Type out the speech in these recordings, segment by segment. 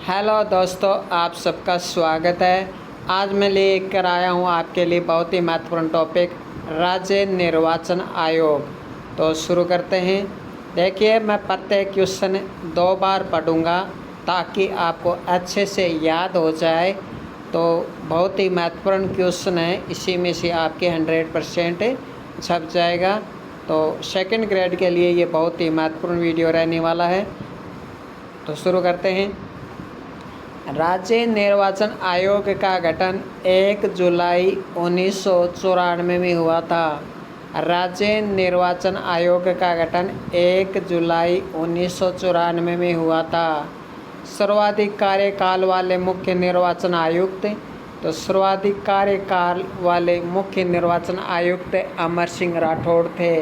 Hello दोस्तों, आप सबका स्वागत है। आज मैं लेकर आया हूँ आपके लिए बहुत ही महत्वपूर्ण टॉपिक राज्य निर्वाचन आयोग। तो शुरू करते हैं। देखिए, मैं प्रत्येक क्वेश्चन 2 बार पढ़ूँगा ताकि आपको अच्छे से याद हो जाए। तो बहुत ही महत्वपूर्ण क्वेश्चन है, इसी में से आपके 100% छप जाएगा। तो सेकंड ग्रेड के लिए ये बहुत ही महत्वपूर्ण वीडियो रहने वाला है। तो शुरू करते हैं। राज्य निर्वाचन आयोग का गठन 1 जुलाई 1994 में हुआ था। राज्य निर्वाचन आयोग का गठन 1 जुलाई 1994 में हुआ था। सर्वाधिक कार्यकाल वाले मुख्य निर्वाचन आयुक्त, तो सर्वाधिक कार्यकाल वाले मुख्य निर्वाचन आयुक्त अमर सिंह राठौड़ थे।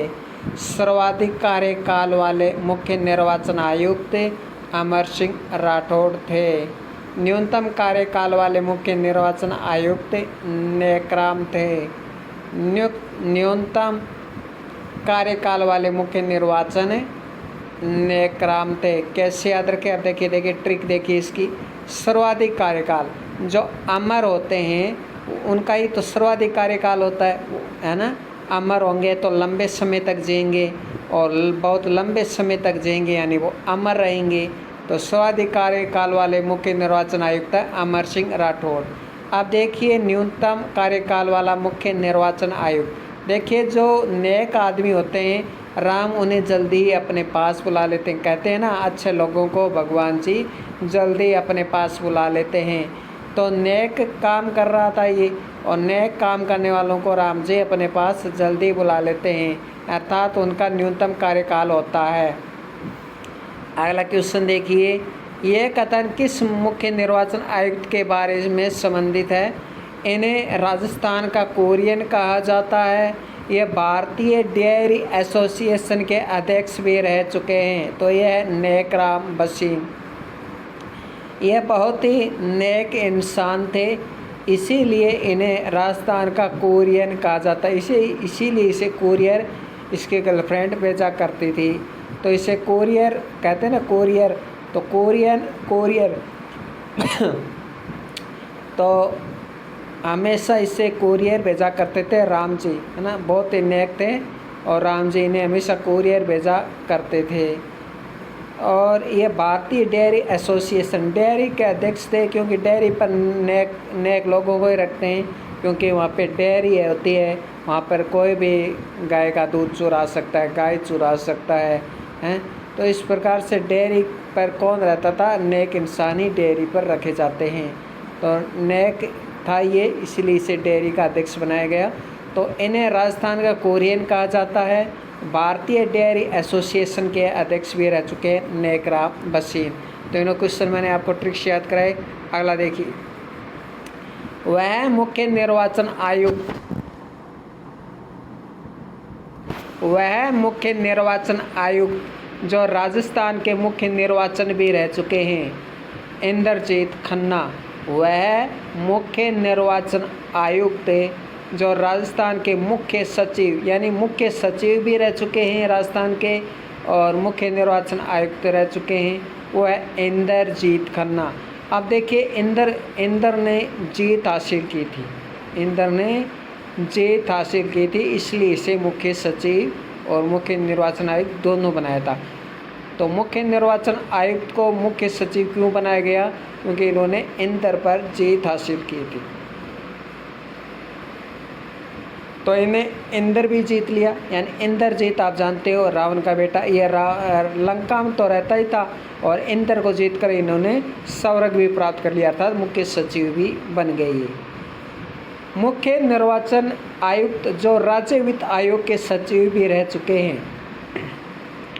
सर्वाधिक कार्यकाल वाले मुख्य निर्वाचन आयुक्त अमर सिंह राठौड़ थे। न्यूनतम कार्यकाल वाले मुख्य निर्वाचन आयुक्त नेकराम थे। न्यूनतम कार्यकाल वाले मुख्य निर्वाचन नेकराम थे। कैसे याद रखें? अब देखिए ट्रिक देखिए इसकी। सर्वाधिक कार्यकाल जो अमर होते हैं उनका ही तो सर्वाधिक कार्यकाल होता है ना। अमर होंगे तो लंबे समय तक जिएंगे और बहुत लंबे समय तक जिएंगे, यानी वो अमर रहेंगे। तो सर्वाधिक कार्यकाल वाले मुख्य निर्वाचन आयुक्त अमर सिंह राठौड़। अब देखिए न्यूनतम कार्यकाल वाला मुख्य निर्वाचन आयुक्त। देखिए जो नेक आदमी होते हैं राम उन्हें जल्दी ही अपने पास बुला लेते हैं। कहते हैं ना, अच्छे लोगों को भगवान जी जल्दी अपने पास बुला लेते हैं। तो नेक काम कर रहा था ये, और नेक काम करने वालों को राम जी अपने पास जल्दी बुला लेते हैं, अर्थात उनका न्यूनतम कार्यकाल होता है। अगला क्वेश्चन देखिए, यह कथन किस मुख्य निर्वाचन आयुक्त के बारे में संबंधित है? इन्हें राजस्थान का कुरियन कहा जाता है। यह भारतीय डेयरी एसोसिएशन के अध्यक्ष भी रह चुके हैं। तो यह नेकराम बसीन। यह बहुत ही नेक इंसान थे, इसीलिए इन्हें राजस्थान का कुरियन कहा जाता है। इसीलिए इसे कुरियर इसके गर्लफ्रेंड भेजा करती थी, तो इसे कोरियर कहते हैं ना, कोरियर। तो कोरियर तो हमेशा इसे कोरियर भेजा करते थे राम जी, है ना। बहुत ही नेक थे और राम जी इन्हें हमेशा कोरियर भेजा करते थे। और ये भारतीय डेयरी एसोसिएशन, डेयरी के अध्यक्ष थे, क्योंकि डेयरी पर नेक लोगों को ही रखते हैं, क्योंकि वहाँ पे डेयरी होती है, वहाँ पर कोई भी गाय का दूध चुरा सकता है, गाय चुरा सकता है, हैं। तो इस प्रकार से डेयरी पर कौन रहता था? नेक इंसान ही डेयरी पर रखे जाते हैं। तो नेक था ये, इसलिए इसे डेयरी का अध्यक्ष बनाया गया। तो इन्हें राजस्थान का कुरियन कहा जाता है। भारतीय डेयरी एसोसिएशन के अध्यक्ष भी रह चुके हैं नेकराम बसीन। तो इन्होंने क्वेश्चन मैंने आपको ट्रिक्स याद कराए। अगला देखिए, वह मुख्य निर्वाचन आयुक्त जो राजस्थान के मुख्य निर्वाचन भी रह चुके हैं, इंद्रजीत खन्ना। वह मुख्य निर्वाचन आयुक्त जो राजस्थान के मुख्य सचिव, यानी मुख्य सचिव भी रह चुके हैं राजस्थान के, और मुख्य निर्वाचन आयुक्त रह चुके हैं, वो है इंद्रजीत खन्ना। अब देखिए इंद्र ने जीत हासिल की थी, इंद्र ने जीत हासिल की थी, इसलिए इसे मुख्य सचिव और मुख्य निर्वाचन आयुक्त दोनों बनाया था। तो मुख्य निर्वाचन आयुक्त को मुख्य सचिव क्यों बनाया गया? क्योंकि इन्होंने इंद्र पर जीत हासिल की थी। तो इन्हें इंद्र भी जीत लिया, यानी इंद्रजीत आप जानते हो रावण का बेटा, ये लंका में तो रहता ही था, और इंद्र को जीत कर इन्होंने स्वर्ग भी प्राप्त कर लिया, अर्थात मुख्य सचिव भी बन गए। मुख्य निर्वाचन आयुक्त जो राज्य वित्त आयोग के सचिव भी रह चुके हैं,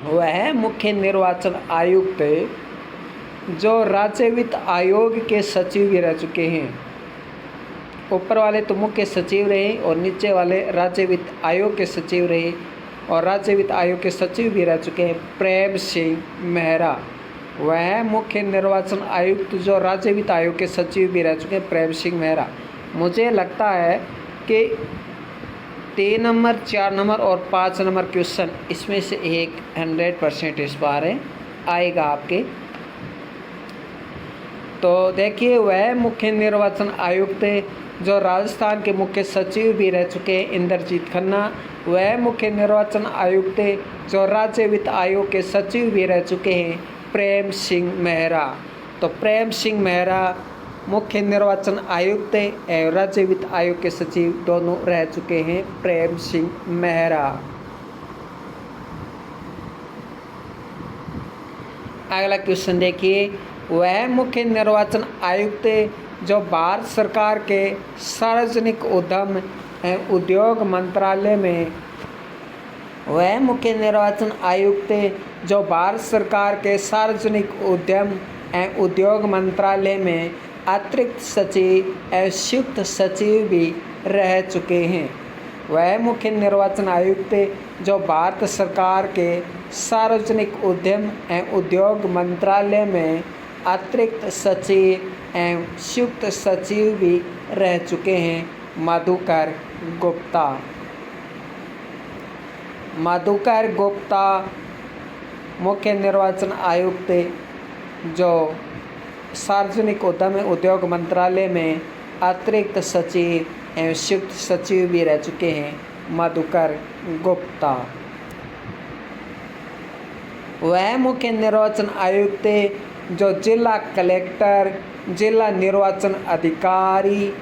वह मुख्य निर्वाचन आयुक्त जो राज्य वित्त आयोग के सचिव भी रह चुके हैं। ऊपर वाले तो मुख्य सचिव रहे और नीचे वाले राज्य वित्त आयोग के सचिव रहे, और राज्य वित्त आयोग के सचिव भी रह चुके हैं प्रेम सिंह मेहरा। वह मुख्य निर्वाचन आयुक्त जो राज्य वित्त आयोग के सचिव भी रह चुके हैं प्रेम सिंह मेहरा। मुझे लगता है कि 3 नंबर, 4 नंबर और 5 नंबर क्वेश्चन इसमें से एक 100% इस बार आएगा आपके। तो देखिए वह मुख्य निर्वाचन आयुक्त जो राजस्थान के मुख्य सचिव भी रह चुके हैं इंद्रजीत खन्ना, वह मुख्य निर्वाचन आयुक्त जो राज्य वित्त आयोग के सचिव भी रह चुके हैं प्रेम सिंह मेहरा। तो प्रेम सिंह मेहरा मुख्य निर्वाचन आयुक्त एवं राज्य वित्त आयोग के सचिव दोनों रह चुके हैं प्रेम सिंह मेहरा। अगला क्वेश्चन देखिए, वह मुख्य निर्वाचन आयुक्त जो भारत सरकार के सार्वजनिक उद्यम एवं उद्योग मंत्रालय में, वह मुख्य निर्वाचन आयुक्त जो भारत सरकार के सार्वजनिक उद्यम एवं उद्योग मंत्रालय में अतिरिक्त सचिव एवं संयुक्त सचिव भी रह चुके हैं। वह मुख्य निर्वाचन आयुक्त जो भारत सरकार के सार्वजनिक उद्यम एवं उद्योग मंत्रालय में अतिरिक्त सचिव एवं संयुक्त सचिव भी रह चुके हैं मधुकर गुप्ता। मधुकर गुप्ता मुख्य निर्वाचन आयुक्त जो सार्वजनिक उद्यम एवं उद्योग मंत्रालय में अतिरिक्त सचिव एवं संयुक्त सचिव भी रह चुके हैं मधुकर गुप्ता। वह मुख्य निर्वाचन आयुक्त जो जिला कलेक्टर, जिला निर्वाचन अधिकारी,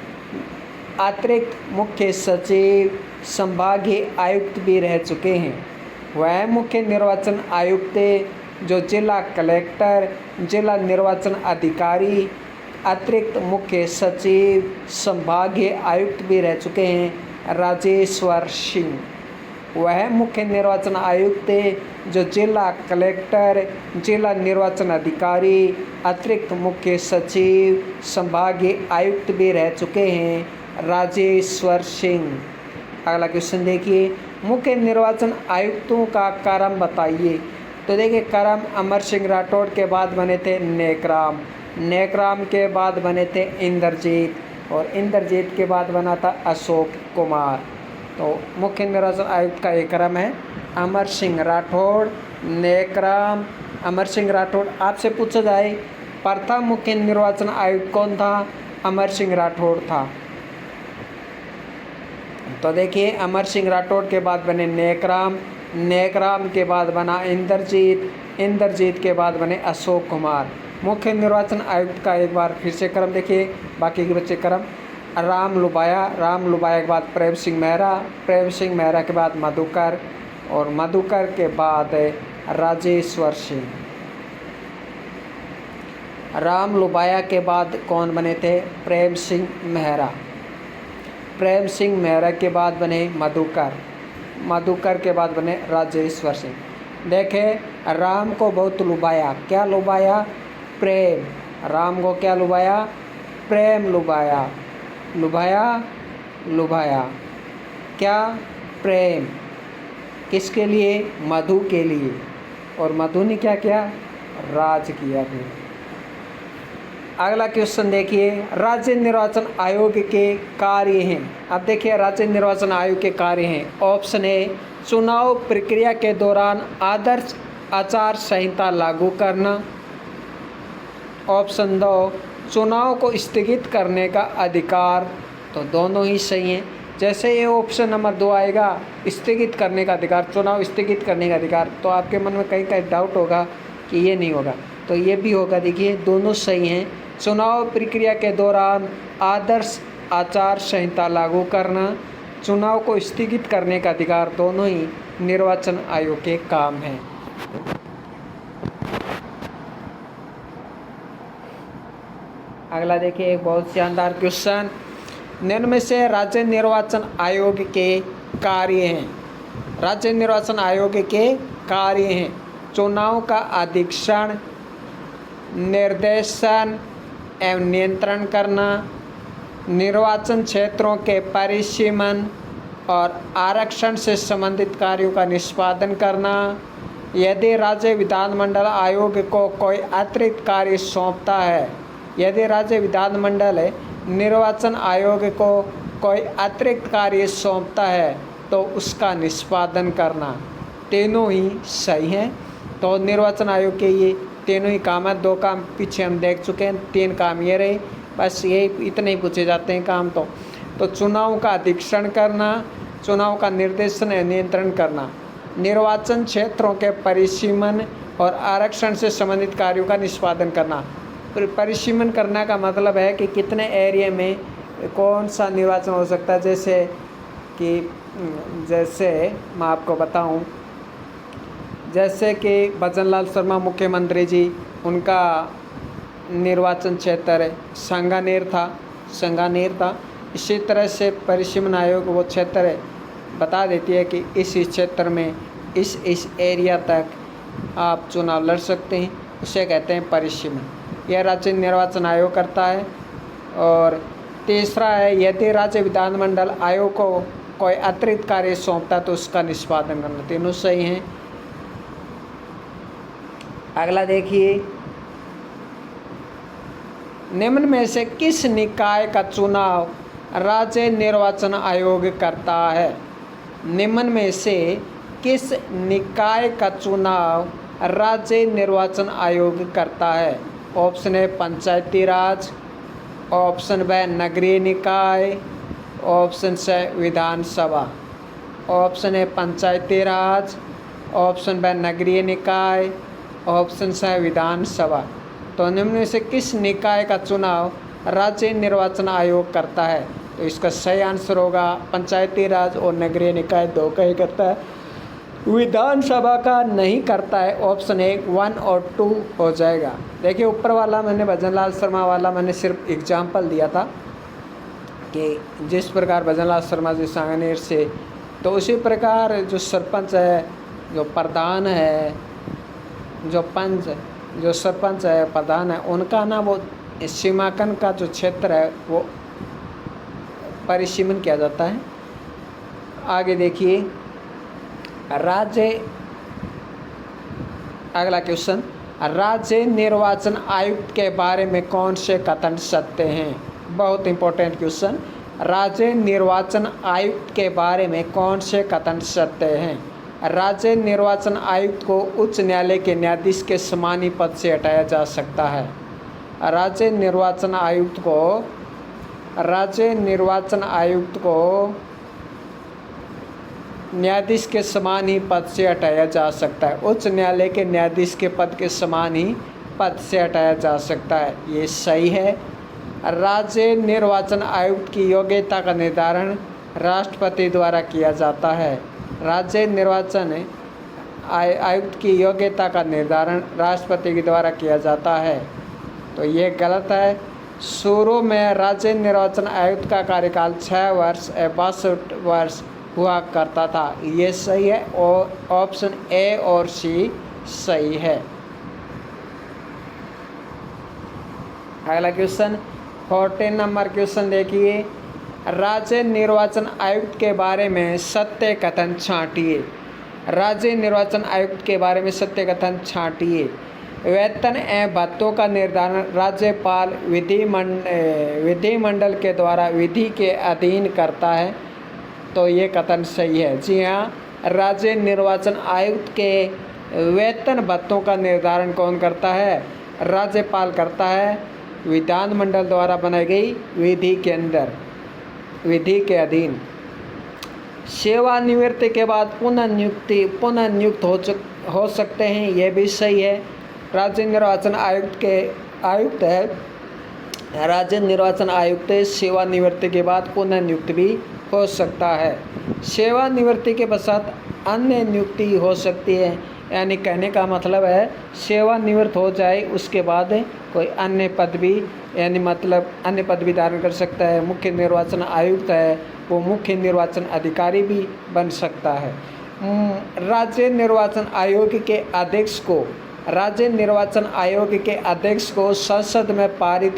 अतिरिक्त मुख्य सचिव, संभागीय आयुक्त भी रह चुके हैं। वह मुख्य निर्वाचन आयुक्त जो जिला कलेक्टर, जिला निर्वाचन अधिकारी, अतिरिक्त मुख्य सचिव, संभागीय आयुक्त भी रह चुके हैं राजेश्वर सिंह। वह मुख्य निर्वाचन आयुक्त जो जिला कलेक्टर, जिला निर्वाचन अधिकारी, अतिरिक्त मुख्य सचिव, संभागीय आयुक्त भी रह चुके हैं राजेश्वर सिंह। अगला क्वेश्चन देखिए, मुख्य निर्वाचन आयुक्तों का क्रम बताइए। तो देखिए क्रम अमर सिंह राठौड़ के बाद बने थे नेकराम, नेकराम के बाद बने थे इंद्रजीत, और इंद्रजीत के बाद बना था अशोक कुमार। तो मुख्य निर्वाचन आयुक्त का एक क्रम है अमर सिंह राठौड़, नेकराम, अमर सिंह राठौड़। आपसे पूछा जाए प्रथम मुख्य निर्वाचन आयुक्त कौन था? अमर सिंह राठौड़ था। तो देखिए अमर सिंह राठौड़ के बाद बने नेकराम, नेकराम के बाद बना इंद्रजीत, इंद्रजीत के बाद बने अशोक कुमार। मुख्य निर्वाचन आयुक्त का एक बार फिर से क्रम देखिए, बाकी के बच्चे क्रम राम लुबाया, राम लुबाया के बाद प्रेम सिंह मेहरा, प्रेम सिंह मेहरा के बाद मधुकर, और मधुकर के बाद राजेश्वर सिंह। राम लुबाया के बाद कौन बने थे? प्रेम सिंह मेहरा। प्रेम सिंह मेहरा के बाद बने मधुकर, मधुकर के बाद बने राजेश्वर सिंह। देखें राम को बहुत लुभाया, क्या लुभाया? प्रेम। राम को क्या लुभाया? प्रेम लुभाया, लुभाया, लुभाया क्या? प्रेम। किसके लिए? मधु के लिए। और मधु ने क्या किया? राज किया फिर। अगला क्वेश्चन देखिए, राज्य निर्वाचन आयोग के कार्य हैं। अब देखिए राज्य निर्वाचन आयोग के कार्य हैं। ऑप्शन ए, चुनाव प्रक्रिया के दौरान आदर्श आचार संहिता लागू करना। ऑप्शन 2, चुनाव को स्थगित करने का अधिकार। तो दोनों ही सही हैं। जैसे ये ऑप्शन नंबर 2 आएगा, स्थगित करने का अधिकार, चुनाव स्थगित करने का अधिकार, तो आपके मन में कहीं कहीं डाउट होगा कि ये नहीं होगा, तो ये भी होगा। देखिए दोनों सही हैं। चुनाव प्रक्रिया के दौरान आदर्श आचार संहिता लागू करना, चुनाव को स्थगित करने का अधिकार, दोनों ही निर्वाचन आयोग के काम हैं। अगला देखिए एक बहुत शानदार क्वेश्चन, निम्न में से राज्य निर्वाचन आयोग के कार्य हैं। राज्य निर्वाचन आयोग के कार्य हैं चुनाव का अधीक्षण, निर्देशन एवं नियंत्रण करना, निर्वाचन क्षेत्रों के परिसीमन और आरक्षण से संबंधित कार्यों का निष्पादन करना। यदि राज्य विधानमंडल आयोग को कोई अतिरिक्त कार्य सौंपता है, यदि राज्य विधानमंडल निर्वाचन आयोग को कोई अतिरिक्त कार्य सौंपता है तो उसका निष्पादन करना। तीनों ही सही हैं। तो निर्वाचन आयोग के ये तीनों ही काम है। 2 काम पीछे हम देख चुके हैं, 3 काम ये रहे, बस यही इतने ही पूछे जाते हैं काम। तो चुनाव का अधीक्षण करना, चुनाव का निर्देशन या नियंत्रण करना, निर्वाचन क्षेत्रों के परिसीमन और आरक्षण से संबंधित कार्यों का निष्पादन करना। परिसीमन करना का मतलब है कि कितने एरिया में कौन सा निर्वाचन हो सकता है। जैसे मैं आपको बताऊं, जैसे कि भजनलाल शर्मा मुख्यमंत्री जी, उनका निर्वाचन क्षेत्र सांगानेर था। इसी तरह से परिसीमन आयोग वो क्षेत्र बता देती है कि इस क्षेत्र में इस एरिया तक आप चुनाव लड़ सकते हैं, उसे कहते हैं परिसीमन। यह राज्य निर्वाचन आयोग करता है। और तीसरा है, यदि राज्य विधानमंडल आयोग को कोई अतिरिक्त कार्य सौंपता तो उसका निष्पादन करना। तीनों सही हैं। अगला देखिए, निम्न में से किस निकाय का चुनाव राज्य निर्वाचन आयोग करता है? निम्न में से किस निकाय का चुनाव राज्य निर्वाचन आयोग करता है? Option A Panchayati Raj, option B नगरीय निकाय, option C Vidhan Sabha. Option A Panchayati Raj, option B नगरीय निकाय, ऑप्शन सी विधानसभा। तो निम्न में से किस निकाय का चुनाव राज्य निर्वाचन आयोग करता है? तो इसका सही आंसर होगा पंचायती राज और नगरीय निकाय 2 का ही करता है, विधानसभा का नहीं करता है। ऑप्शन 1 और 2 हो जाएगा। देखिए ऊपर वाला मैंने भजनलाल शर्मा वाला मैंने सिर्फ एग्जाम्पल दिया था कि जिस प्रकार भजनलाल शर्मा जी सांगानेर से, तो उसी प्रकार जो सरपंच है, जो प्रधान है, जो सरपंच है, प्रधान है, उनका ना वो सीमांकन का जो क्षेत्र है वो परिसीमन किया जाता है। आगे देखिए, अगला क्वेश्चन, राज्य निर्वाचन आयुक्त के बारे में कौन से कथन सत्य हैं? बहुत इंपॉर्टेंट क्वेश्चन। राज्य निर्वाचन आयुक्त के बारे में कौन से कथन सत्य हैं? राज्य निर्वाचन आयुक्त को उच्च न्यायालय के न्यायाधीश के समान ही पद से हटाया जा सकता है। राज्य निर्वाचन आयुक्त को न्यायाधीश के समान ही पद से हटाया जा सकता है। उच्च न्यायालय के न्यायाधीश के पद के समान ही पद से हटाया जा सकता है। ये सही है। राज्य निर्वाचन आयुक्त की योग्यता का निर्धारण राष्ट्रपति द्वारा किया जाता है। राज्य निर्वाचन आयुक्त की योग्यता का निर्धारण राष्ट्रपति के द्वारा किया जाता है। तो ये गलत है। शुरू में राज्य निर्वाचन आयुक्त का कार्यकाल 6 वर्ष 62 वर्ष हुआ करता था। ये सही है और ऑप्शन ए और सी सही है। अगला क्वेश्चन 14 नंबर क्वेश्चन देखिए, राज्य निर्वाचन आयुक्त के बारे में सत्य कथन छांटिए। राज्य निर्वाचन आयुक्त के बारे में सत्य कथन छांटिए। वेतन एवं भत्तों का निर्धारण राज्यपाल विधिमंडल के द्वारा विधि के अधीन करता है। तो ये कथन सही है। जी हाँ, राज्य निर्वाचन आयुक्त के वेतन भत्तों का निर्धारण कौन करता है? राज्यपाल करता है, विधानमंडल द्वारा बनाई गई विधि के अधीन। सेवानिवृत्ति के बाद पुनः नियुक्त हो सकते हैं। यह भी सही है। राज्य निर्वाचन आयुक्त सेवानिवृत्ति के बाद पुनः नियुक्त भी हो सकता है। सेवानिवृत्ति के पश्चात अन्य नियुक्ति हो सकती है, यानी कहने का मतलब है सेवानिवृत्त हो जाए उसके बाद कोई अन्य पद भी धारण कर सकता है। मुख्य निर्वाचन आयुक्त है वो मुख्य निर्वाचन अधिकारी भी बन सकता है। राज्य निर्वाचन आयोग के अध्यक्ष को संसद में पारित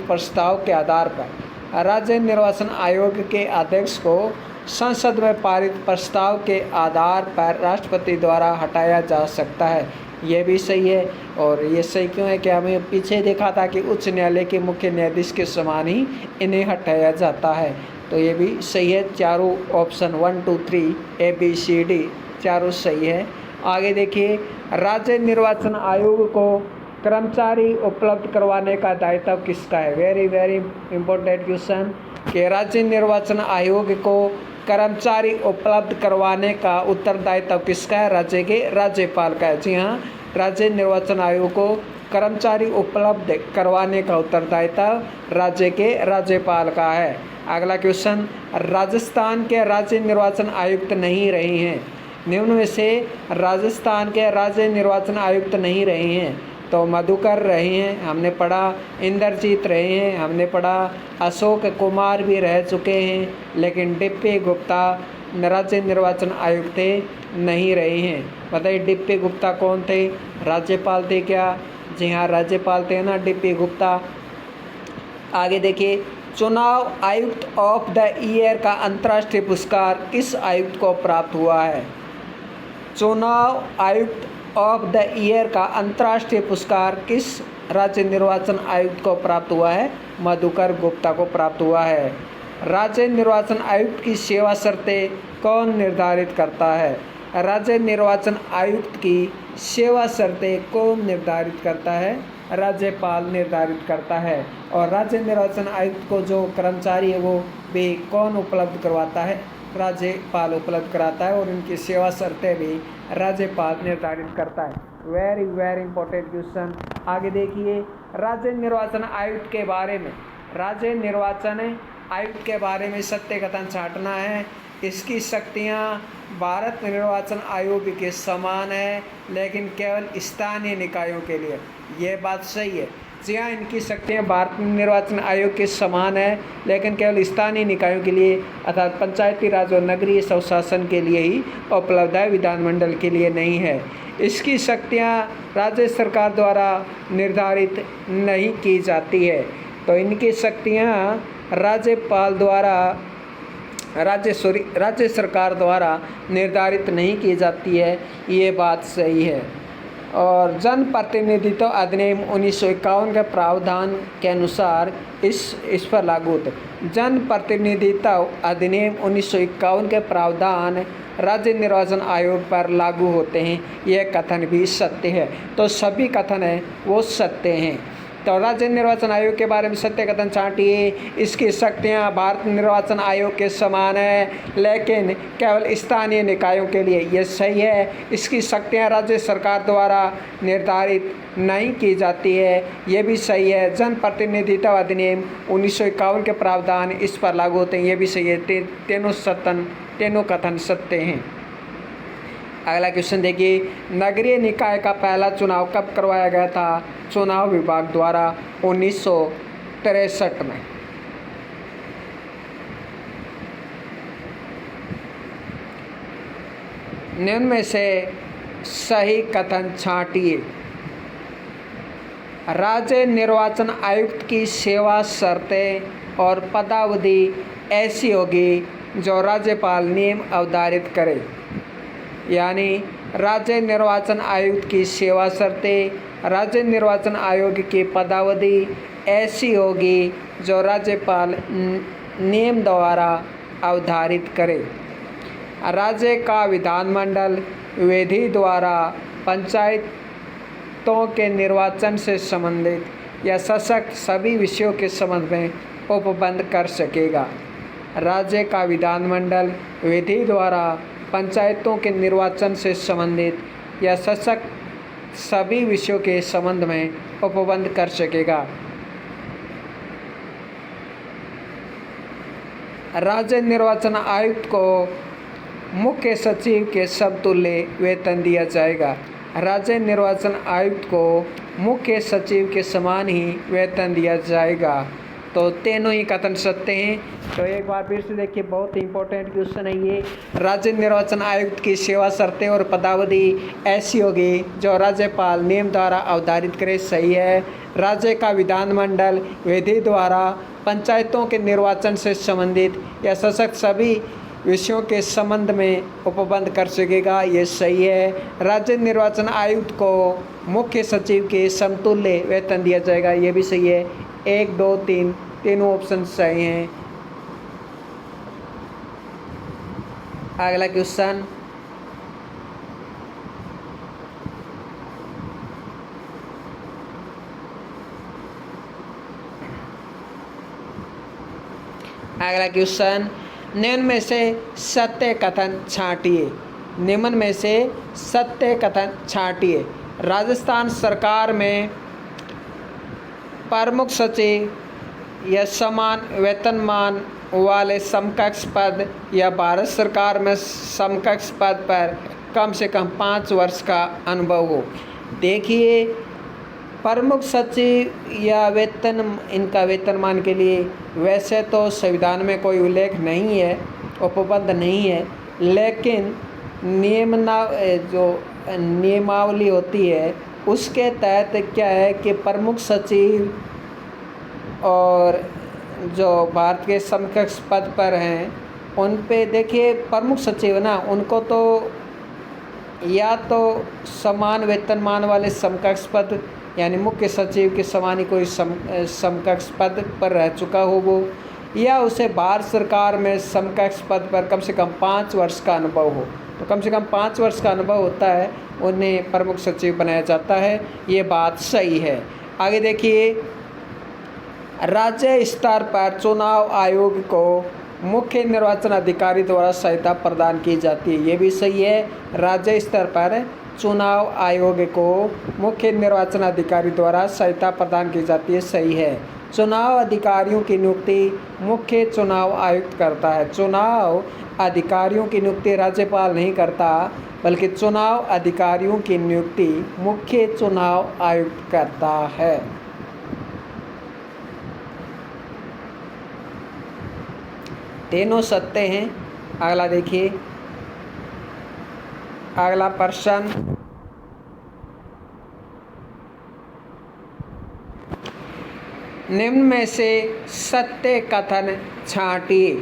प्रस्ताव के आधार पर राष्ट्रपति द्वारा हटाया जा सकता है। ये भी सही है। और ये सही क्यों है कि हमें पीछे देखा था कि उच्च न्यायालय के मुख्य न्यायाधीश के समान ही इन्हें हटाया जाता है। तो ये भी सही है। चारों option 1, 2, 3 A, B, C, D चारों सही है। आगे देखिए, राज्य निर्वाचन आयोग को कर्मचारी उपलब्ध करवाने का दायित्व किसका है? वेरी वेरी इंपॉर्टेंट क्वेश्चन कि राज्य निर्वाचन आयोग को कर्मचारी उपलब्ध करवाने का उत्तरदायित्व किसका है? राज्य के राज्यपाल का है। जी हाँ, राज्य निर्वाचन आयोग को कर्मचारी उपलब्ध करवाने का उत्तरदायित्व राज्य के राज्यपाल का है। अगला क्वेश्चन, राजस्थान के राज्य निर्वाचन आयुक्त नहीं रहे हैं। निम्न में से राजस्थान के राज्य निर्वाचन आयुक्त नहीं रहे हैं तो मधुकर रहे हैं, हमने पढ़ा, इंद्रजीत रहे हैं, हमने पढ़ा, अशोक कुमार भी रह चुके हैं, लेकिन डिप्पी गुप्ता राज्य निर्वाचन आयुक्त थे, नहीं रहे हैं। बताइए डिप्पी गुप्ता कौन थे? राज्यपाल थे क्या? जी हाँ, राज्यपाल थे ना डिप्पी गुप्ता। आगे देखिए, चुनाव आयुक्त ऑफ द ईयर का अंतर्राष्ट्रीय पुरस्कार किस आयुक्त को प्राप्त हुआ है? चुनाव आयुक्त ऑफ द ईयर का अंतर्राष्ट्रीय पुरस्कार किस राज्य निर्वाचन आयुक्त को प्राप्त हुआ है? मधुकर गुप्ता को प्राप्त हुआ है। राज्य निर्वाचन आयुक्त की सेवा शर्तें कौन निर्धारित करता है? राज्य निर्वाचन आयुक्त की सेवा शर्तें कौन निर्धारित करता है? राज्यपाल निर्धारित करता है। और राज्य निर्वाचन आयुक्त को जो कर्मचारी है वो भी कौन उपलब्ध करवाता है? राज्यपाल उपलब्ध कराता है, और इनकी सेवा शर्तें भी राज्यपाल निर्धारित करता है। Very very important question. आगे देखिए, राज्य निर्वाचन आयुक्त के बारे में, राज्य निर्वाचन आयुक्त के बारे में सत्य कथन छांटना है। इसकी शक्तियां भारत निर्वाचन आयोग के समान है, लेकिन केवल स्थानीय निकायों के लिए। यह बात सही है। जी हाँ, इनकी शक्तियाँ भारत निर्वाचन आयोग के समान है, लेकिन केवल स्थानीय निकायों के लिए अर्थात पंचायती राज और नगरीय स्वशासन के लिए ही उपलब्ध है, विधानमंडल के लिए नहीं है। इसकी शक्तियाँ राज्य सरकार द्वारा निर्धारित नहीं की जाती है, तो इनकी शक्तियाँ राज्यपाल द्वारा राज्य सरकार द्वारा निर्धारित नहीं की जाती है, ये बात सही है। और जन प्रतिनिधित्व अधिनियम 1951 के प्रावधान के अनुसार इस पर लागू होते। जन प्रतिनिधित्व अधिनियम 1951 के प्रावधान राज्य निर्वाचन आयोग पर लागू होते हैं, यह कथन भी सत्य है। तो सभी कथन है वो सत्य हैं। तो राज्य निर्वाचन आयोग के बारे में सत्य कथन छांटिए। इसकी शक्तियां भारत निर्वाचन आयोग के समान है, लेकिन केवल स्थानीय निकायों के लिए, यह सही है। इसकी शक्तियां राज्य सरकार द्वारा निर्धारित नहीं की जाती है, यह भी सही है। जन प्रतिनिधित्व अधिनियम 1951 के प्रावधान इस पर लागू होते हैं, यह भी सही है। तीनों कथन सत्य हैं। अगला क्वेश्चन देखिए, नगरीय निकाय का पहला चुनाव कब करवाया गया था? चुनाव विभाग द्वारा 1963 में। निम्न में से सही कथन छांटिए। राज्य निर्वाचन आयुक्त की सेवा शर्तें और पदावधि ऐसी होगी जो राज्यपाल नियम अवधारित करे। यानी राज्य निर्वाचन आयुक्त की सेवा शर्तें, राज्य निर्वाचन आयोग की पदावधि ऐसी होगी जो राज्यपाल नियम द्वारा अवधारित करे। राज्य का विधानमंडल विधि द्वारा पंचायतों के निर्वाचन से संबंधित या सशक्त सभी विषयों के संबंध में उपबंध कर सकेगा। राज्य का विधानमंडल विधि द्वारा पंचायतों के निर्वाचन से संबंधित या सशक्त सभी विषयों के संबंध में उपबंध कर सकेगा। राज्य निर्वाचन आयुक्त को मुख्य सचिव के समतुल्य वेतन दिया जाएगा। राज्य निर्वाचन आयुक्त को मुख्य सचिव के समान ही वेतन दिया जाएगा। तो तीनों ही कथन सत्य हैं। तो एक बार फिर से देखिए, बहुत ही इंपॉर्टेंट क्वेश्चन है ये। राज्य निर्वाचन आयुक्त की सेवा शर्तें और पदावधि ऐसी होगी जो राज्यपाल नियम द्वारा अवधारित करे, सही है। राज्य का विधानमंडल विधि द्वारा पंचायतों के निर्वाचन से संबंधित या सशक्त सभी विषयों के संबंध में उपबंध कर सकेगा, ये सही है। राज्य निर्वाचन आयुक्त को मुख्य सचिव के समतुल्य वेतन दिया जाएगा, ये भी सही है। 1, 2, 3 तीनों ऑप्शन सही हैं। अगला क्वेश्चन, अगला क्वेश्चन, निम्न में से सत्य कथन छांटिए। निम्न में से सत्य कथन छांटिए। राजस्थान सरकार में प्रमुख सचिव या समान वेतनमान वाले समकक्ष पद या भारत सरकार में समकक्ष पद पर कम से कम 5 वर्ष का अनुभव हो। देखिए, प्रमुख सचिव या इनका वेतनमान के लिए वैसे तो संविधान में कोई उल्लेख नहीं है, उपबंध नहीं है, लेकिन जो नियमावली होती है उसके तहत क्या है कि प्रमुख सचिव और जो भारत के समकक्ष पद पर हैं उन पे देखिए, प्रमुख सचिव ना, उनको तो या तो समान वेतनमान वाले समकक्ष पद यानी मुख्य सचिव के समान ही कोई समकक्ष पद पर रह चुका हो वो, या उसे भारत सरकार में समकक्ष पद पर कम से कम 5 वर्ष का अनुभव हो। तो कम से कम 5 वर्ष का अनुभव होता है, उन्हें प्रमुख सचिव बनाया जाता है। ये बात सही है। आगे देखिए, राज्य स्तर पर चुनाव आयोग को मुख्य निर्वाचन अधिकारी द्वारा सहायता प्रदान की जाती है। ये भी सही है। राज्य स्तर पर चुनाव आयोग को मुख्य निर्वाचन अधिकारी द्वारा सहायता प्रदान की जाती है, सही है। चुनाव अधिकारियों की नियुक्ति मुख्य चुनाव आयुक्त करता है। चुनाव अधिकारियों की नियुक्ति राज्यपाल नहीं करता, बल्कि चुनाव अधिकारियों की नियुक्ति मुख्य चुनाव आयुक्त करता है। तीनों सत्य हैं। अगला देखिए, अगला प्रश्न, निम्न में से सत्य कथन छांटिए।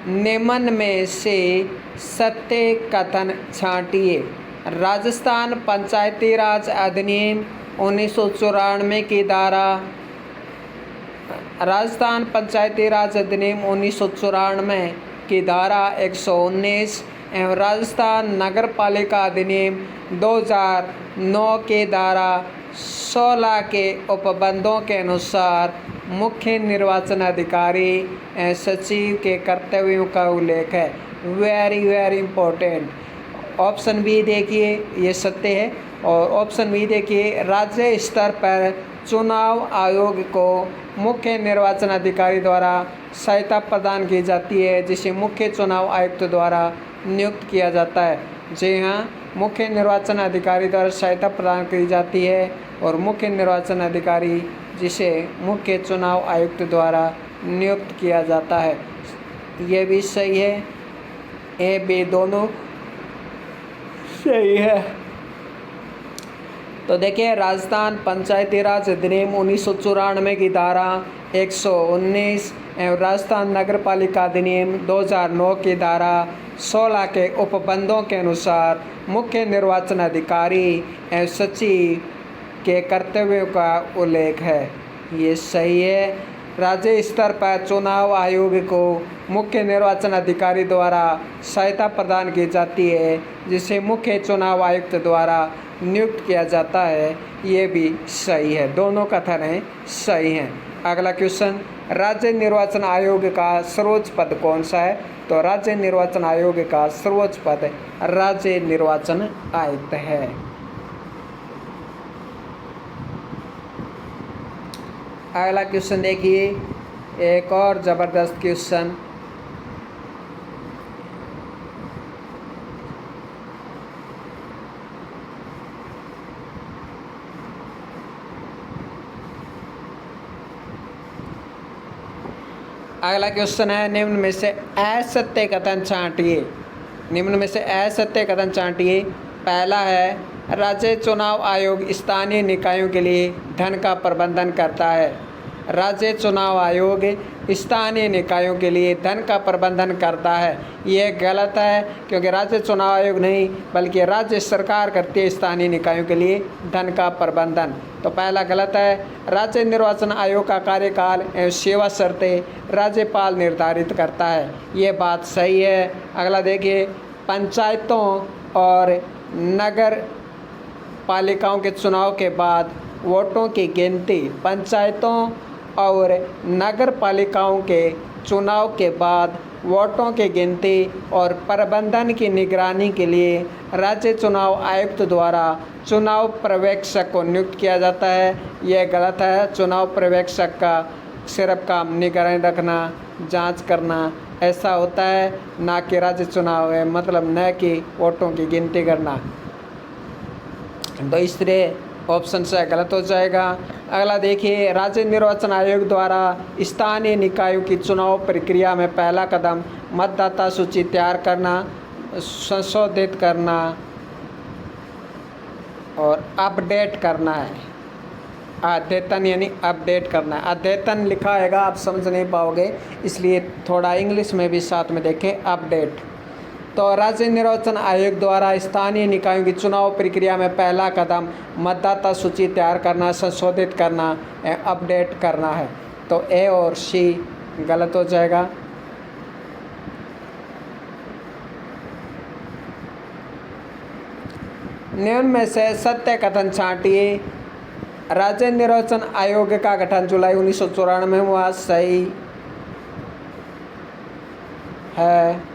निम्न में से सत्य कथन छांटिए। राजस्थान पंचायती राज अधिनियम 1994 की धारा राजस्थान पंचायती राज अधिनियम 1994 की धारा 119 एवं राजस्थान नगर पालिका अधिनियम 2009 के धारा 16 के उपबंधों के अनुसार मुख्य निर्वाचन अधिकारी एवं सचिव के कर्तव्यों का उल्लेख है। Very important. ऑप्शन बी देखिए, ये सत्य है। और ऑप्शन बी देखिए, राज्य स्तर पर चुनाव आयोग को मुख्य निर्वाचन अधिकारी द्वारा सहायता प्रदान की जाती है, जिसे मुख्य चुनाव आयुक्त द्वारा नियुक्त किया जाता है। जी हाँ, मुख्य निर्वाचन अधिकारी द्वारा सहायता प्रदान की जाती है और मुख्य निर्वाचन अधिकारी जिसे मुख्य चुनाव आयुक्त द्वारा नियुक्त किया जाता है। ये भी सही है। ए बी दोनों सही है। तो देखिए, राजस्थान पंचायती राज अधिनियम 1994 की धारा 119 एवं राजस्थान नगर पालिका अधिनियम 2009 की धारा 16 के उपबंधों के अनुसार मुख्य निर्वाचन अधिकारी एवं सचिव के कर्तव्यों का उल्लेख है। ये सही है। राज्य स्तर पर चुनाव आयोग को मुख्य निर्वाचन अधिकारी द्वारा सहायता प्रदान की जाती है, जिसे मुख्य चुनाव आयुक्त द्वारा नियुक्त किया जाता है। ये भी सही है। दोनों कथन हैं सही हैं। अगला क्वेश्चन, राज्य निर्वाचन आयोग का सर्वोच्च पद कौन सा है? तो राज्य निर्वाचन आयोग का सर्वोच्च पद राज्य निर्वाचन आयुक्त है। अगला क्वेश्चन देखिए, एक और ज़बरदस्त क्वेश्चन। अगला क्वेश्चन है, निम्न में से असत्य कथन छांटिए। निम्न में से असत्य कथन छांटिए। पहला है, राज्य चुनाव आयोग स्थानीय निकायों के लिए धन का प्रबंधन करता है। राज्य चुनाव आयोग स्थानीय निकायों के लिए धन का प्रबंधन करता है। ये गलत है, क्योंकि राज्य चुनाव आयोग नहीं बल्कि राज्य सरकार करती है स्थानीय निकायों के लिए धन का प्रबंधन। तो पहला गलत है। राज्य निर्वाचन आयोग का कार्यकाल एवं सेवा शर्तें राज्यपाल निर्धारित करता है। ये बात सही है। अगला देखिए, पंचायतों और नगर पालिकाओं के चुनाव के बाद वोटों की गिनती पंचायतों और नगर पालिकाओं के चुनाव के बाद वोटों की गिनती और प्रबंधन की निगरानी के लिए राज्य चुनाव आयुक्त द्वारा चुनाव पर्यवेक्षक को नियुक्त किया जाता है। यह गलत है। चुनाव पर्यवेक्षक का सिर्फ काम निगरानी रखना, जांच करना ऐसा होता है, ना कि राज्य चुनाव है मतलब न कि वोटों की गिनती करना। तो इसलिए ऑप्शन से गलत हो जाएगा। अगला देखिए, राज्य निर्वाचन आयोग द्वारा स्थानीय निकायों की चुनाव प्रक्रिया में पहला कदम मतदाता सूची तैयार करना, संशोधित करना और अपडेट करना है। अद्यतन यानी अपडेट करना है। अद्यतन लिखा हैगा, आप समझ नहीं पाओगे, इसलिए थोड़ा इंग्लिश में भी साथ में देखें, अपडेट। तो राज्य निर्वाचन आयोग द्वारा स्थानीय निकायों की चुनाव प्रक्रिया में पहला कदम मतदाता सूची तैयार करना, संशोधित करना, अपडेट करना है। तो ए और सी गलत हो जाएगा। निम्न में से सत्य कथन छांटिए। राज्य निर्वाचन आयोग का गठन जुलाई 1994 में हुआ, सही है।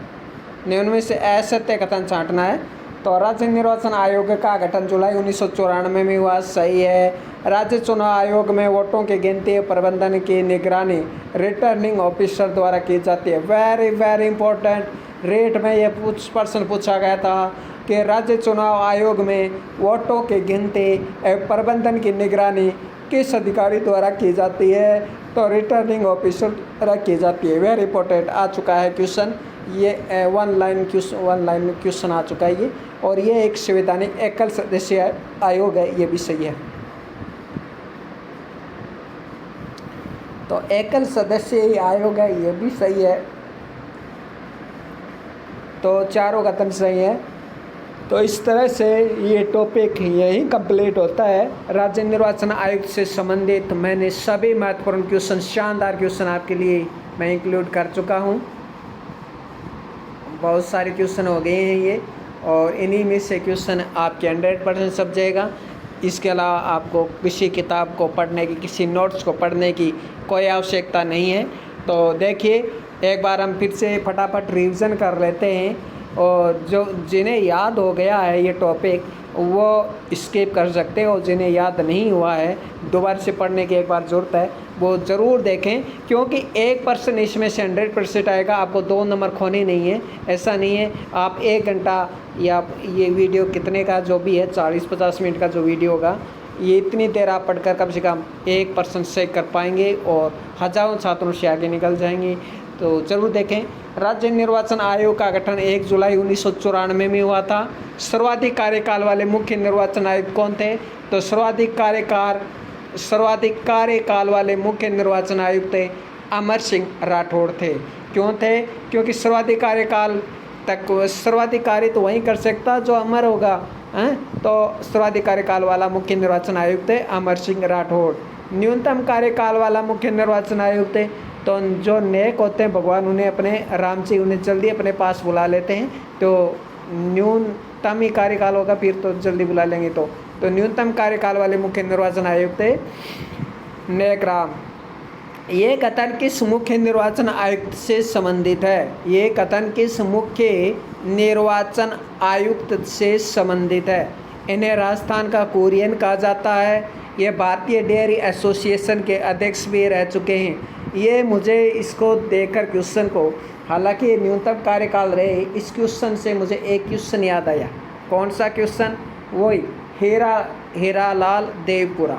निम्न में से असत्य कथन छांटना है। तो राज्य निर्वाचन आयोग का गठन जुलाई 1994 में हुआ, सही है। राज्य चुनाव आयोग में वोटों की गिनती प्रबंधन की निगरानी रिटर्निंग ऑफिसर द्वारा की जाती है। Very very important. रेट में ये प्रश्न पूछा गया था कि राज्य चुनाव आयोग में वोटों की गिनती एवं प्रबंधन की निगरानी किस अधिकारी द्वारा की जाती है? तो रिटर्निंग ऑफिसर द्वारा की जाती है। वेरी इंपॉर्टेंट आ चुका है क्वेश्चन। ये वन लाइन क्वेश्चन आ चुका है ये। और ये एक संवैधानिक एकल सदस्य आयोग है, ये भी सही है। तो एकल सदस्य आयोग है, ये भी सही है। तो चारों कथन सही है। तो इस तरह से ये टॉपिक यही कंप्लीट होता है। राज्य निर्वाचन आयोग से संबंधित मैंने सभी महत्वपूर्ण क्वेश्चन, शानदार क्वेश्चन आपके लिए मैं इंक्लूड कर चुका हूँ। बहुत सारे क्वेश्चन हो गए हैं ये, और इन्हीं में से क्वेश्चन आपके 100% सब जाएगा। इसके अलावा आपको किसी किताब को पढ़ने की, किसी नोट्स को पढ़ने की कोई आवश्यकता नहीं है। तो देखिए, एक बार हम फिर से फटाफट रिवीजन कर लेते हैं, और जो जिन्हें याद हो गया है ये टॉपिक वो स्किप कर सकते हैं, और जिन्हें याद नहीं हुआ है दोबारा से पढ़ने की एक बार ज़रूरत है, वो ज़रूर देखें। क्योंकि 1% इसमें से 100% आएगा। आपको 2 नंबर खोने नहीं है, ऐसा नहीं है। आप 1 घंटा या ये वीडियो कितने का जो भी है, 40-50 मिनट का जो वीडियो होगा, ये इतनी देर आप पढ़कर कम से कम 1% से कर पाएंगे और हज़ारों छात्रों से आगे निकल जाएंगे। तो ज़रूर देखें। राज्य निर्वाचन आयोग का गठन 1 जुलाई 1994 में हुआ था। सर्वाधिक कार्यकाल वाले मुख्य निर्वाचन आयुक्त कौन थे? तो सर्वाधिक कार्यकाल वाले मुख्य निर्वाचन आयुक्त अमर सिंह राठौड़ थे। क्यों थे? क्योंकि सर्वाधिकारी तो वहीं कर सकता जो अमर होगा, हैं? तो सर्वाधिक कार्यकाल वाला मुख्य निर्वाचन आयुक्त अमर सिंह राठौड़। न्यूनतम कार्यकाल वाला मुख्य निर्वाचन आयुक्त, तो जो नेक होते हैं भगवान उन्हें अपने राम जी उन्हें जल्दी अपने पास बुला लेते हैं। तो न्यूनतम ही कार्यकाल होगा, फिर तो जल्दी बुला लेंगे। तो न्यूनतम कार्यकाल वाले मुख्य निर्वाचन आयुक्त नेक राम। ये कथन किस मुख्य निर्वाचन आयुक्त से संबंधित है? ये कथन किस मुख्य निर्वाचन आयुक्त से संबंधित है? इन्हें राजस्थान का कुरियन कहा जाता है। ये भारतीय डेयरी एसोसिएशन के अध्यक्ष भी रह चुके हैं। ये मुझे इसको देखकर क्वेश्चन को, हालांकि न्यूनतम कार्यकाल रहे, इस क्वेश्चन से मुझे एक क्वेश्चन याद आया। कौन सा क्वेश्चन? वही हीरालाल देवपुरा।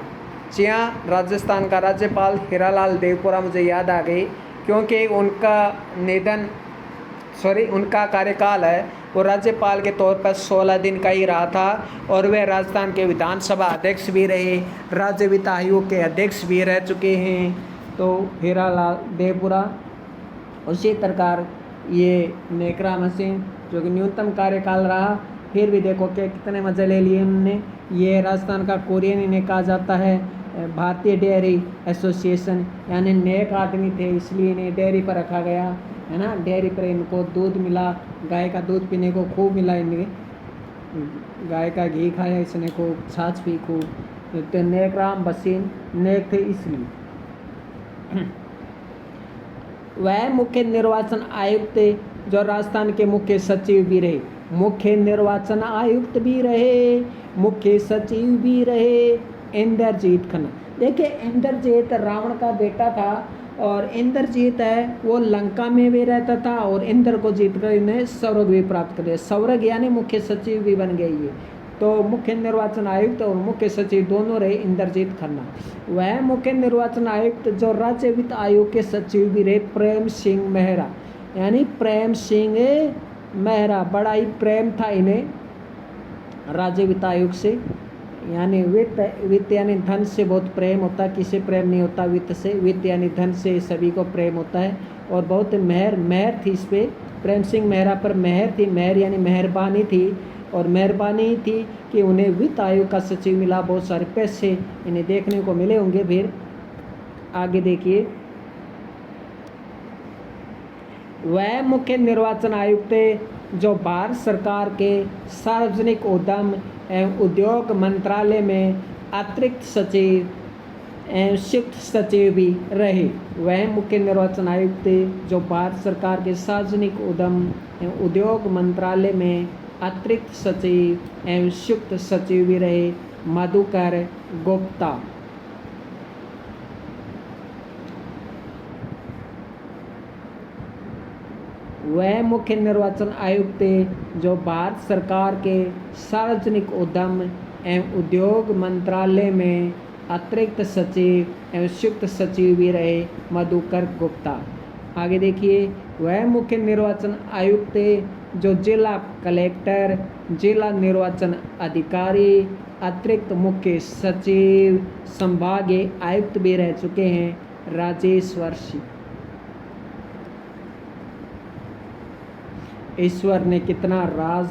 जी हाँ, राजस्थान का राज्यपाल हीरालाल देवपुरा मुझे याद आ गई, क्योंकि उनका कार्यकाल है वो राज्यपाल के तौर पर 16 दिन का ही रहा था, और वे राजस्थान के विधानसभा अध्यक्ष भी रहे, राज्य वित्त आयोग के अध्यक्ष भी रह चुके हैं। तो हीरालाल देवपुरा। उसी प्रकार ये नेकराम सिंह, जो कि न्यूनतम कार्यकाल रहा, फिर भी देखो कि कितने मज़े ले लिए उन्होंने। ये राजस्थान का कुरियन इन्हें कहा जाता है। भारतीय डेयरी एसोसिएशन, यानी नेक आदमी थे इसलिए इन्हें डेयरी पर रखा गया, है ना। डेयरी पर इनको दूध मिला, गाय का दूध पीने को खूब मिला, इन्हें गाय का घी खाया इसने खूब, छाछ पी खूब। तो नेकराम बसीन नेक थे इसलिए। वह मुख्य निर्वाचन आयुक्त जो राजस्थान के मुख्य सचिव भी रहे, मुख्य निर्वाचन आयुक्त भी रहे, मुख्य सचिव भी रहे, इंद्रजीत खन्ना। देखिए इंद्रजीत रावण का बेटा था और इंद्रजीत है वो लंका में भी रहता था और इंद्र को जीत कर इन्हें स्वर्ग भी प्राप्त कर लिया। स्वर्ग यानी मुख्य सचिव भी बन गई है। तो मुख्य निर्वाचन आयुक्त और मुख्य सचिव दोनों रहे इंद्रजीत खन्ना। वह मुख्य निर्वाचन आयुक्त जो राज्य वित्त आयोग के सचिव भी रहे प्रेम सिंह मेहरा, यानी प्रेम सिंह मेहरा, बड़ा ही प्रेम था इन्हें राज्य वित्त आयोग से। यानी वित्त यानी धन से बहुत प्रेम होता है, किसे प्रेम नहीं होता वित्त से। वित्त यानी धन से सभी को प्रेम होता है और बहुत मेहर थी इस पर, प्रेम सिंह मेहरा पर मेहर थी। मेहर यानी मेहरबानी थी और मेहरबानी थी कि उन्हें वित्त आयोग का सचिव मिला, बहुत सारे पैसे इन्हें देखने को मिले होंगे। फिर आगे देखिए, वह मुख्य निर्वाचन आयुक्त जो भारत सरकार के सार्वजनिक उद्यम एवं उद्योग मंत्रालय में अतिरिक्त सचिव एवं संयुक्त सचिव भी रहे। वह मुख्य निर्वाचन आयुक्त जो भारत सरकार के सार्वजनिक उद्यम एवं उद्योग मंत्रालय में अतिरिक्त सचिव एवं संयुक्त सचिव भी रहे, मधुकर गुप्ता। वह मुख्य निर्वाचन आयुक्त जो भारत सरकार के सार्वजनिक उद्यम एवं उद्योग मंत्रालय में अतिरिक्त सचिव एवं संयुक्त सचिव भी रहे, मधुकर गुप्ता। आगे देखिए, वह मुख्य निर्वाचन आयुक्त जो जिला कलेक्टर, जिला निर्वाचन अधिकारी, अतिरिक्त मुख्य सचिव, संभागीय आयुक्त भी रह चुके हैं, राजेश्वर सिंह। ईश्वर ने कितना राज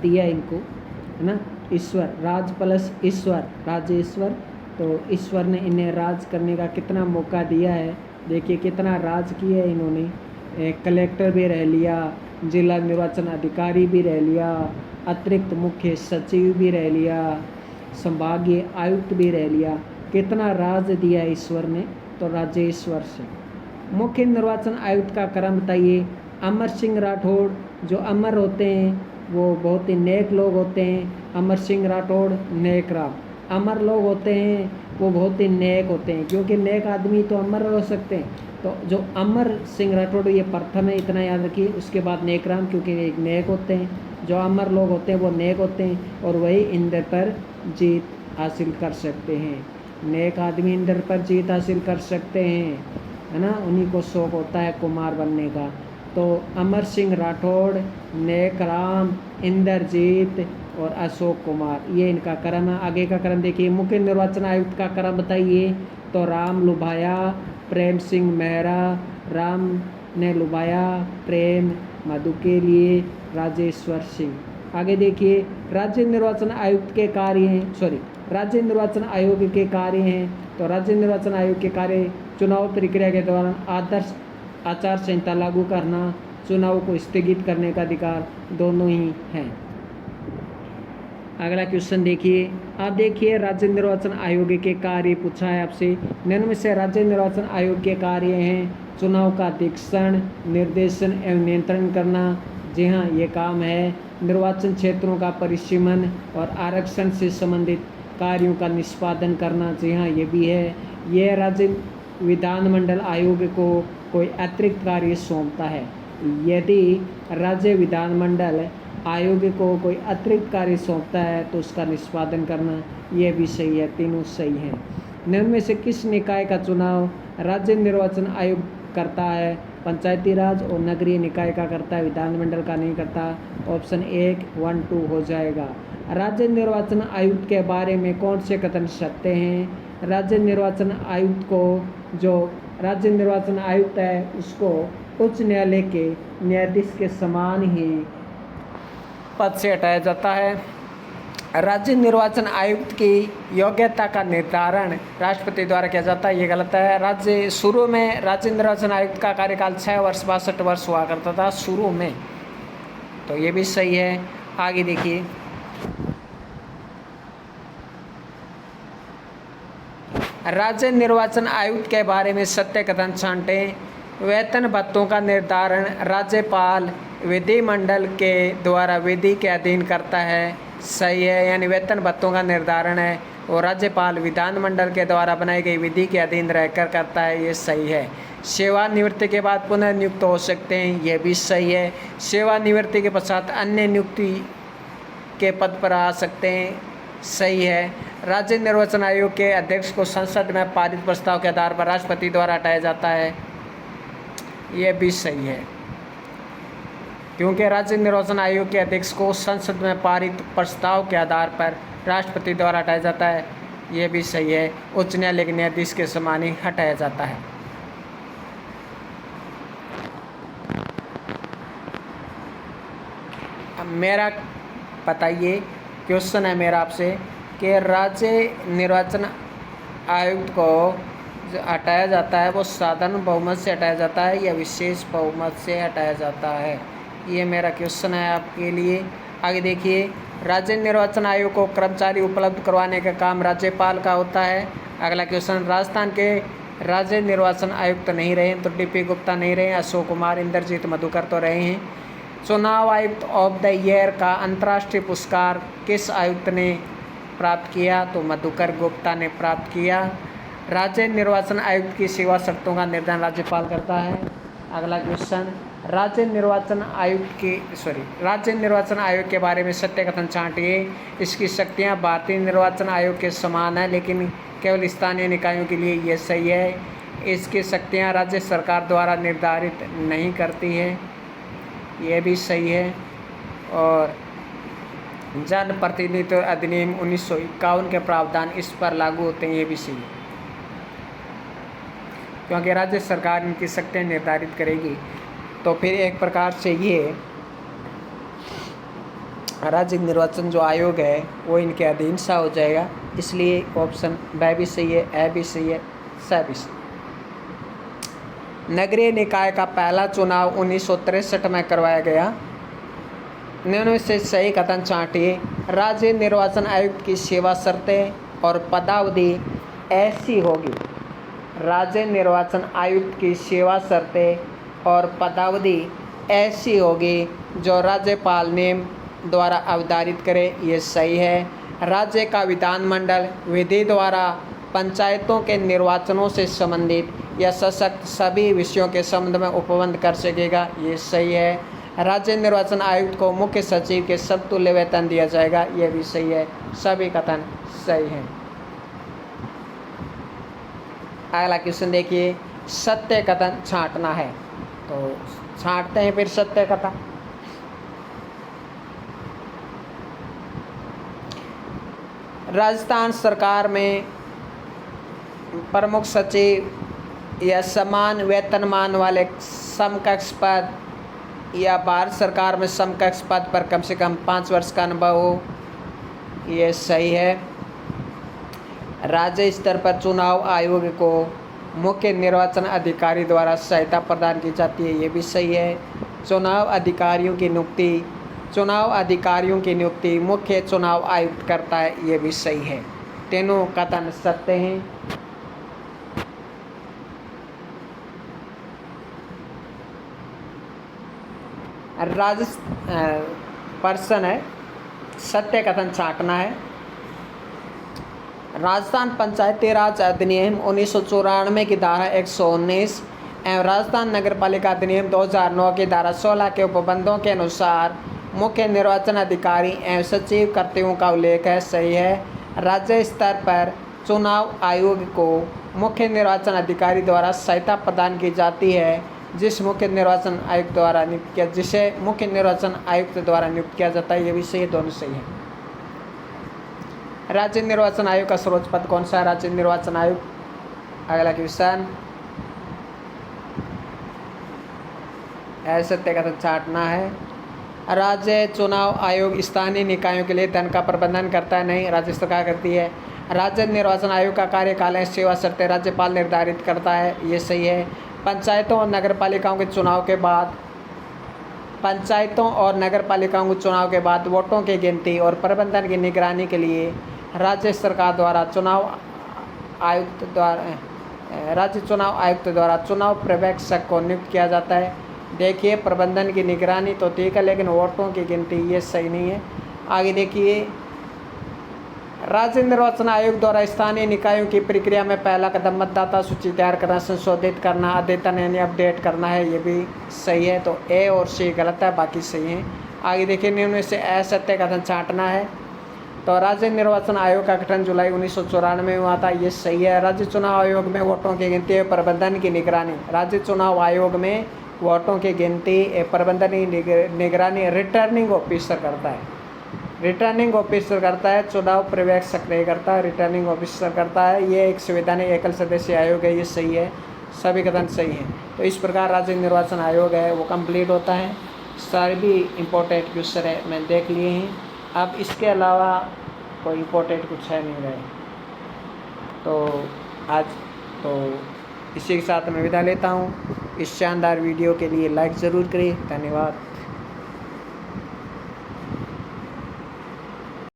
दिया इनको, है ना। ईश्वर, राज प्लस ईश्वर, राजेश्वर। तो ईश्वर ने इन्हें राज करने का कितना मौका दिया है। देखिए कितना राज किया है इन्होंने। कलेक्टर भी रह लिया, जिला निर्वाचन अधिकारी भी रह लिया, अतिरिक्त मुख्य सचिव भी रह लिया, संभागीय आयुक्त भी रह लिया। कितना राज दिया ईश्वर ने। तो राजेश्वर सिंह। मुख्य निर्वाचन आयुक्त का क्रम बताइए। अमर सिंह राठौड़, जो अमर होते हैं वो बहुत ही नेक लोग होते हैं। अमर सिंह राठौड़ नेक राम। अमर लोग होते हैं वो बहुत ही नेक होते हैं, क्योंकि नेक आदमी तो अमर हो सकते हैं। तो जो अमर सिंह राठौड़ ये प्रथम है, इतना याद रखिए। उसके बाद नेक राम, क्योंकि एक नेक होते हैं। जो अमर लोग होते हैं वो नेक होते हैं और वही इंद्र पर जीत हासिल कर सकते हैं। नेक आदमी इंद्र पर जीत हासिल कर सकते हैं, है ना। उन्हीं को शौक होता है कुमार बनने का। तो अमर सिंह राठौड़, नेक राम, इंद्रजीत और अशोक कुमार, ये इनका क्रम है। आगे का क्रम देखिए। मुख्य निर्वाचन आयुक्त का क्रम बताइए। तो राम लुभाया, प्रेम सिंह मेहरा, राम ने लुभाया प्रेम, मधु के लिए राजेश्वर सिंह। आगे देखिए, राज्य निर्वाचन आयुक्त के कार्य हैं, राज्य निर्वाचन आयोग के कार्य हैं। तो राज्य निर्वाचन आयोग के कार्य चुनाव प्रक्रिया के दौरान आदर्श आचार संहिता लागू करना, चुनाव को स्थगित करने का अधिकार दोनों ही हैं। अगला क्वेश्चन देखिए। आप देखिए, राज्य निर्वाचन आयोग के कार्य पूछा है आपसे। निम्न में से राज्य निर्वाचन आयोग के कार्य हैं चुनाव का दीक्षण, निर्देशन एवं नियंत्रण करना। जी हाँ, ये काम है। निर्वाचन क्षेत्रों का परिसीमन और आरक्षण से संबंधित कार्यों का निष्पादन करना। जी हाँ, ये भी है। यह राज्य विधानमंडल आयोग को कोई अतिरिक्त कार्य सौंपता है। यदि राज्य विधानमंडल आयोग को कोई अतिरिक्त कार्य सौंपता है तो उसका निष्पादन करना, यह भी सही है। तीनों सही हैं। निम्न में से किस निकाय का चुनाव राज्य निर्वाचन आयोग करता है? पंचायती राज और नगरीय निकाय का करता है, विधानमंडल का नहीं करता। ऑप्शन 1, 1, 2 हो जाएगा। राज्य निर्वाचन आयुक्त के बारे में कौन से कथन सत्य हैं? राज्य निर्वाचन आयुक्त को, जो राज्य निर्वाचन आयुक्त है उसको उच्च न्यायालय के न्यायाधीश के समान ही पद से हटाया जाता है। राज्य निर्वाचन आयुक्त की योग्यता का निर्धारण राष्ट्रपति द्वारा किया जाता है, ये गलत है। शुरू में राज्य निर्वाचन आयुक्त का कार्यकाल 6 वर्ष 62 वर्ष हुआ करता था शुरू में, तो ये भी सही है। आगे देखिए, राज्य निर्वाचन आयुक्त के बारे में सत्य कथन छांटें। वेतन भत्तों का निर्धारण राज्यपाल विधिमंडल के द्वारा विधि के अधीन करता है, सही है। यानी वेतन भत्तों का निर्धारण है वो राज्यपाल विधानमंडल के द्वारा बनाई गई विधि के अधीन रहकर करता है, ये सही है। सेवानिवृत्ति के बाद पुनः नियुक्त हो सकते हैं, ये भी सही है। सेवानिवृत्ति के पश्चात अन्य नियुक्ति के पद पर आ सकते हैं, सही है। राज्य निर्वाचन आयोग के अध्यक्ष को संसद में पारित प्रस्ताव के आधार पर राष्ट्रपति द्वारा हटाया जाता है, ये भी सही है। क्योंकि राज्य निर्वाचन आयोग के अध्यक्ष को संसद में पारित प्रस्ताव के आधार पर राष्ट्रपति द्वारा हटाया जाता है, ये भी सही है। उच्च न्यायालय के न्यायाधीश के समान ही हटाया जाता है। अब मेरा बताइए, क्वेश्चन है मेरा आपसे कि राज्य निर्वाचन आयुक्त को जो हटाया जाता है वो साधारण बहुमत से हटाया जाता है या विशेष बहुमत से हटाया जाता है, ये मेरा क्वेश्चन है आपके लिए। आगे देखिए, राज्य निर्वाचन आयोग को कर्मचारी उपलब्ध करवाने का काम राज्यपाल का होता है। अगला क्वेश्चन, राजस्थान के राज्य निर्वाचन आयुक्त नहीं रहे तो डीपी गुप्ता नहीं रहे, अशोक कुमार, इंद्रजीत मधुकर तो रहे हैं। चुनाव आयुक्त ऑफ द ईयर का अंतर्राष्ट्रीय पुरस्कार किस आयुक्त ने प्राप्त किया, तो मधुकर गुप्ता ने प्राप्त किया। राज्य निर्वाचन आयुक्त की सेवा शर्तों का निर्धारण राज्यपाल करता है। अगला क्वेश्चन, राज्य निर्वाचन आयोग के बारे में सत्य कथन छांटिए। इसकी शक्तियां भारतीय निर्वाचन आयोग के समान है लेकिन केवल स्थानीय निकायों के लिए, ये सही है। इसकी शक्तियां राज्य सरकार द्वारा निर्धारित नहीं करती है, ये भी सही है। और जन प्रतिनिधित्व अधिनियम 1951 के प्रावधान इस पर लागू होते हैं, ये भी सही है। क्योंकि राज्य सरकार इनकी शक्तियाँ निर्धारित करेगी, तो फिर एक प्रकार से ये राज्य निर्वाचन जो आयोग है वो इनके अधीन सा हो जाएगा। इसलिए ऑप्शन ब भी सही है, ए भी सही है, स भी सही। नगरीय निकाय का पहला चुनाव 1963 में करवाया गया। निम्न से सही कथन छांटिए। राज्य निर्वाचन आयुक्त की सेवा शर्तें और पदावधि ऐसी होगी। राज्य निर्वाचन आयुक्त की सेवा शर्तें और पदावधि ऐसी होगी जो राज्यपाल नियम द्वारा अवधारित करे, ये सही है। राज्य का विधानमंडल विधि द्वारा पंचायतों के निर्वाचनों से संबंधित या सशक्त सभी विषयों के संबंध में उपबंध कर सकेगा, ये सही है। राज्य निर्वाचन आयुक्त को मुख्य सचिव के समतुल्य वेतन दिया जाएगा, ये भी सही है। सभी कथन सही हैं। अगला क्वेश्चन देखिए, सत्य कथन छांटना है, तो छांटते हैं फिर सत्य कथन। राजस्थान सरकार में प्रमुख सचिव या समान वेतनमान वाले समकक्ष पद या भारत सरकार में समकक्ष पद पर कम से कम 5 वर्ष का अनुभव हो, ये सही है। राज्य स्तर पर चुनाव आयोग को मुख्य निर्वाचन अधिकारी द्वारा सहायता प्रदान की जाती है, ये भी सही है। चुनाव अधिकारियों की नियुक्ति मुख्य चुनाव आयुक्त करता है, ये भी सही है। तीनों कथन सत्य हैं। प्रश्न है, सत्य कथन छांटना है। राजस्थान पंचायती राज अधिनियम 1994 की धारा 119 एवं राजस्थान नगरपालिका अधिनियम 2009 की धारा 16 के उपबंधों के अनुसार मुख्य निर्वाचन अधिकारी एवं सचिव कर्तव्यों का उल्लेख है, सही है। राज्य स्तर पर चुनाव आयोग को मुख्य निर्वाचन अधिकारी द्वारा सहायता प्रदान की जाती है, जिसे मुख्य निर्वाचन आयुक्त द्वारा नियुक्त किया जाता है, ये भी सही है। दोनों सही है। राज्य निर्वाचन आयोग का सर्वोच्च पद कौन सा है? राज्य निर्वाचन आयोग। अगला क्वेश्चन, सत्य कथन छांटना है। राज्य चुनाव आयोग स्थानीय निकायों के लिए धन का प्रबंधन करता है, नहीं, राज्य सरकार करती है। राज्य निर्वाचन आयोग का कार्यकाल है, सेवा शर्तें राज्यपाल निर्धारित करता है, ये सही है। पंचायतों और नगर पालिकाओं के चुनाव के बाद वोटों की गिनती और प्रबंधन की निगरानी के लिए राज्य सरकार द्वारा चुनाव आयुक्त द्वारा राज्य चुनाव आयुक्त द्वारा चुनाव पर्यवेक्षक को नियुक्त किया जाता है। देखिए प्रबंधन की निगरानी तो ठीक है, लेकिन वोटों की गिनती ये सही नहीं है। आगे देखिए, राज्य निर्वाचन आयोग द्वारा स्थानीय निकायों की प्रक्रिया में पहला कदम मतदाता सूची तैयार करना, संशोधित करना, अद्यतन यानी अपडेट करना है। ये भी सही है, तो ए और सी गलत है, बाकी सही है। आगे देखिए, निम्न में से असत्य कथन छांटना है। तो राज्य निर्वाचन आयोग का गठन जुलाई 1994 में हुआ था, ये सही है। राज्य चुनाव आयोग में वोटों की गिनती एवं प्रबंधन की निगरानी, राज्य चुनाव आयोग में वोटों की गिनती एवं प्रबंधन की निगरानी रिटर्निंग ऑफिसर करता है। रिटर्निंग ऑफिसर करता है, चुनाव पर्यवेक्षक नहीं करता, रिटर्निंग ऑफिसर करता है। ये एक संवैधानिक एकल सदस्यीय आयोग है, ये सही है, सभी कथन सही हैं। तो इस प्रकार राज्य निर्वाचन आयोग है वो कंप्लीट होता है। सारे भी इम्पोर्टेंट क्वेश्चन है मैंने देख लिए हैं। अब इसके अलावा कोई इम्पोर्टेंट कुछ है नहीं रहे। तो आज तो इसी के साथ मैं विदा लेता हूँ। इस शानदार वीडियो के लिए लाइक ज़रूर करें। धन्यवाद।